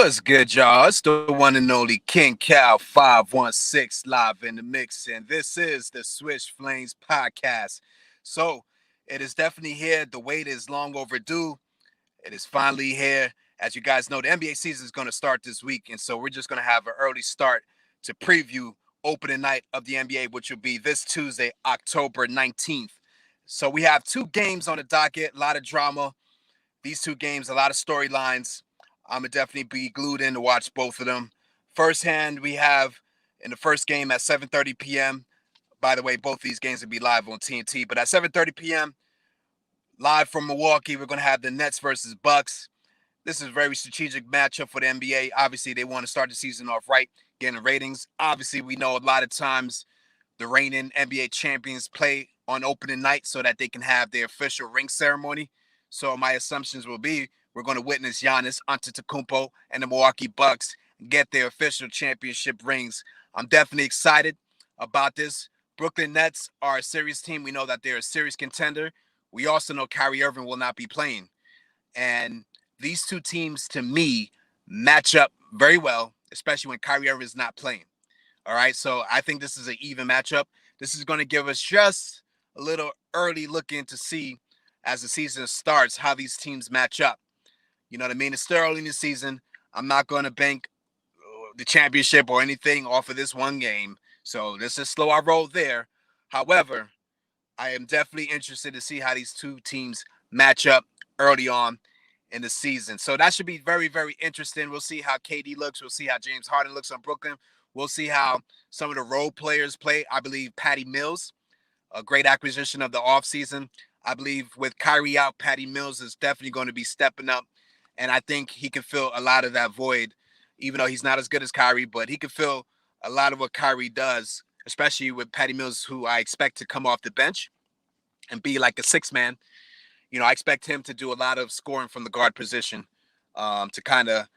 What's good, y'all? It's the one and only King Cal 516 live in the mix, and this is the Switch Flames podcast. So, it is definitely here. The wait is long overdue. It is finally here. As you guys know, the NBA season is going to start this week, and so we're just going to have an early start to preview opening night of the NBA, which will be this Tuesday, October 19th. So, we have two games on the docket, a lot of drama. These two games, a lot of storylines. I'm gonna definitely be glued in to watch both of them. First hand, we have in the first game at 7:30 p.m. By the way, both these games will be live on TNT. But at 7:30 p.m., live from Milwaukee, we're gonna have the Nets versus Bucks. This is a very strategic matchup for the NBA. Obviously, they want to start the season off right, getting ratings. Obviously, we know a lot of times the reigning NBA champions play on opening night so that they can have their official ring ceremony. So my assumptions will be we're going to witness Giannis Antetokounmpo and the Milwaukee Bucks get their official championship rings. I'm definitely excited about this. Brooklyn Nets are a serious team. We know that they're a serious contender. We also know Kyrie Irving will not be playing. And these two teams, to me, match up very well, especially when Kyrie Irving is not playing. All right, so I think this is an even matchup. This is going to give us just a little early look in to see as the season starts how these teams match up. You know what I mean? It's still early in the season. I'm not going to bank the championship or anything off of this one game. So let's just slow our roll there. However, I am definitely interested to see how these two teams match up early on in the season. So that should be very, very interesting. We'll see how KD looks. We'll see how James Harden looks on Brooklyn. We'll see how some of the role players play. I believe Patty Mills, a great acquisition of the offseason. I believe with Kyrie out, Patty Mills is definitely going to be stepping up. And I think he can fill a lot of that void, even though he's not as good as Kyrie, but he can fill a lot of what Kyrie does, especially with Patty Mills, who I expect to come off the bench and be like a six man. You know, I expect him to do a lot of scoring from the guard position to kind of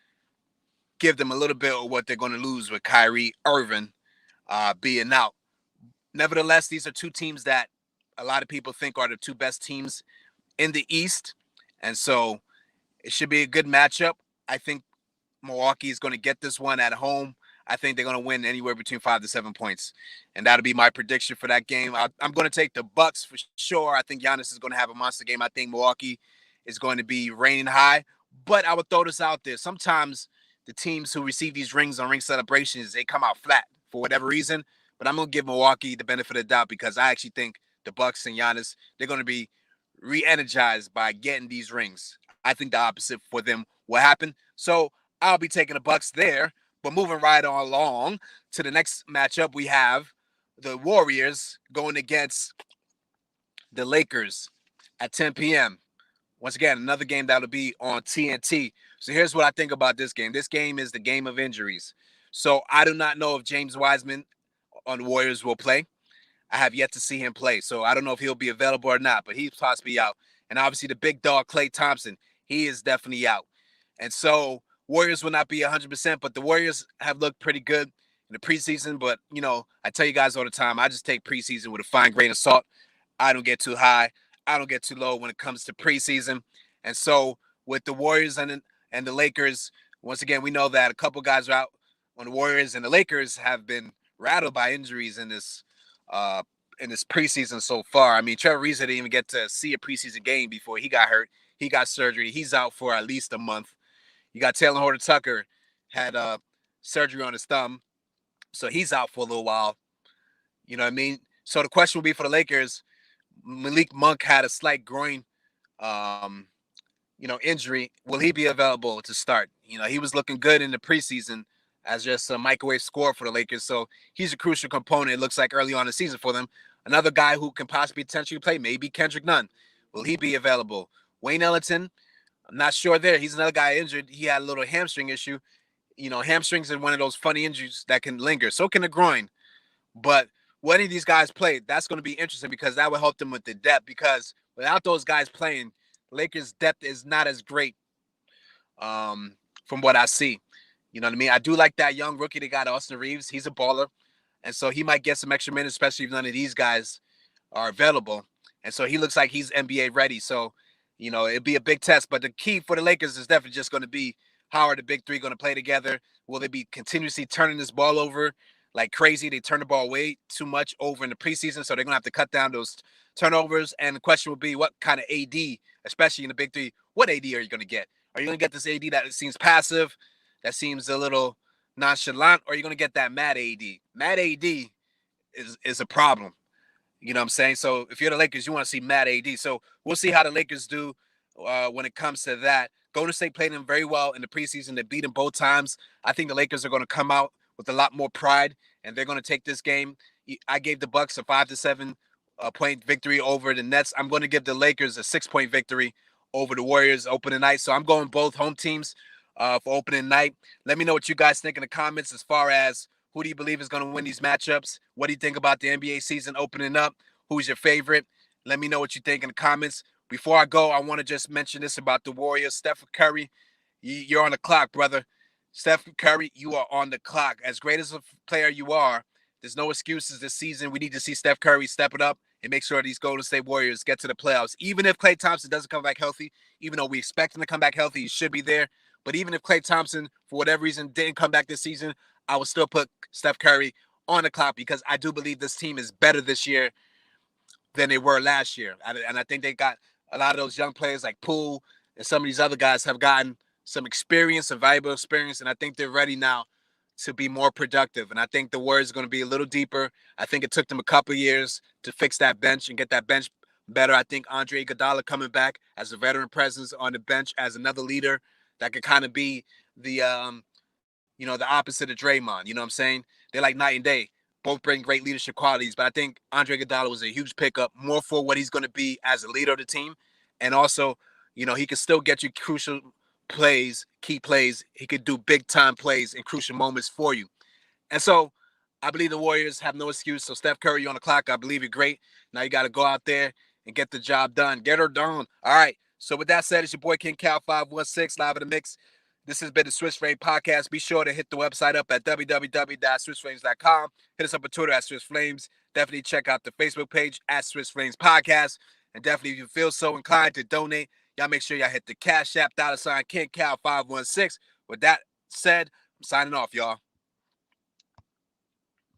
give them a little bit of what they're going to lose with Kyrie Irving being out. Nevertheless, these are two teams that a lot of people think are the two best teams in the East. And so it should be a good matchup. I think Milwaukee is going to get this one at home. I think they're going to win anywhere between 5 to 7 points, and that'll be my prediction for that game. I'm going to take the Bucks for sure. I think Giannis is going to have a monster game. I think Milwaukee is going to be reigning high, but I would throw this out there. Sometimes the teams who receive these rings on ring celebrations, they come out flat for whatever reason. But I'm going to give Milwaukee the benefit of the doubt because I actually think the Bucks and Giannis, they're going to be re-energized by getting these rings. I think the opposite for them will happen. So I'll be taking the Bucks there. But moving right on along to the next matchup, we have the Warriors going against the Lakers at 10 p.m. Once again, another game that'll be on TNT. So here's what I think about this game. This game is the game of injuries. So I do not know if James Wiseman on the Warriors will play. I have yet to see him play. So I don't know if he'll be available or not, but he's possibly out. And obviously the big dog, Klay Thompson, he is definitely out. And so Warriors will not be 100%, but the Warriors have looked pretty good in the preseason. But, you know, I tell you guys all the time, I just take preseason with a fine grain of salt. I don't get too high. I don't get too low when it comes to preseason. And so with the Warriors and the Lakers, once again, we know that a couple guys are out on the Warriors, and the Lakers have been rattled by injuries in this preseason so far. I mean, Trevor Ariza didn't even get to see a preseason game before he got hurt. He got surgery. He's out for at least a month. You got Taylor Horton Tucker had surgery on his thumb, so he's out for a little while. You know what I mean? So the question will be for the Lakers. Malik Monk had a slight groin, injury. Will he be available to start? You know, he was looking good in the preseason as just a microwave score for the Lakers. So he's a crucial component, it looks like, early on in the season for them. Another guy who can possibly potentially play, maybe Kendrick Nunn. Will he be available? Wayne Ellington, I'm not sure there. He's another guy injured. He had a little hamstring issue. You know, hamstrings are one of those funny injuries that can linger. So can the groin. But when any of these guys play, that's going to be interesting because that will help them with the depth. Because without those guys playing, Lakers' depth is not as great from what I see. You know what I mean? I do like that young rookie they got, Austin Reeves. He's a baller. And so he might get some extra minutes, especially if none of these guys are available. And so he looks like he's NBA ready. So, you know, it'd be a big test. But the key for the Lakers is definitely just going to be How are the big three going to play together? Will they be continuously turning this ball over like crazy? They turn the ball way too much over in the preseason, so they're going to have to cut down those turnovers. And the question will be, what kind of AD, especially in the big three, what AD are you going to get? Are you going to get this AD that seems passive, that seems a little nonchalant, or are you going to get that mad AD? Mad AD is a problem. You know what I'm saying? So if you're the Lakers, you want to see Matt AD. So we'll see how the Lakers do when it comes to that. Golden State played them very well in the preseason. They beat them both times. I think the Lakers are going to come out with a lot more pride, and they're going to take this game. I gave the Bucks a 5-7 point victory over the Nets. I'm going to give the Lakers a 6-point victory over the Warriors opening night. So I'm going both home teams for opening night. Let me know what you guys think in the comments as far as who do you believe is going to win these matchups? What do you think about the NBA season opening up? Who's your favorite? Let me know what you think in the comments. Before I go, I want to just mention this about the Warriors. Steph Curry, you're on the clock, brother. Steph Curry, you are on the clock. As great as a player you are, there's no excuses this season. We need to see Steph Curry step it up and make sure these Golden State Warriors get to the playoffs. Even if Klay Thompson doesn't come back healthy, even though we expect him to come back healthy, he should be there. But even if Klay Thompson, for whatever reason, didn't come back this season, I will still put Steph Curry on the clock because I do believe this team is better this year than they were last year. And I think they got a lot of those young players like Poole and some of these other guys have gotten some experience, some valuable experience, and I think they're ready now to be more productive. And I think the Warriors are going to be a little deeper. I think it took them a couple of years to fix that bench and get that bench better. I think Andre Iguodala coming back as a veteran presence on the bench as another leader that could kind of be the the opposite of Draymond. You know what I'm saying? They're like night and day. Both bring great leadership qualities, but I think Andre Iguodala was a huge pickup, more for what he's going to be as a leader of the team, and also, he can still get you crucial plays, key plays. He could do big time plays in crucial moments for you, and so I believe the Warriors have no excuse. So Steph Curry, you on the clock. I believe you're great. Now you got to go out there and get the job done. Get her done. All right. So with that said, it's your boy King Cal 516 live in the mix. This has been the Switch Flame Podcast. Be sure to hit the website up at www.switchflames.com. Hit us up on Twitter at Switch Flames. Definitely check out the Facebook page at Switch Flames Podcast. And definitely, if you feel so inclined to donate, y'all make sure y'all hit the Cash App, $King Cal 516. With that said, I'm signing off, y'all.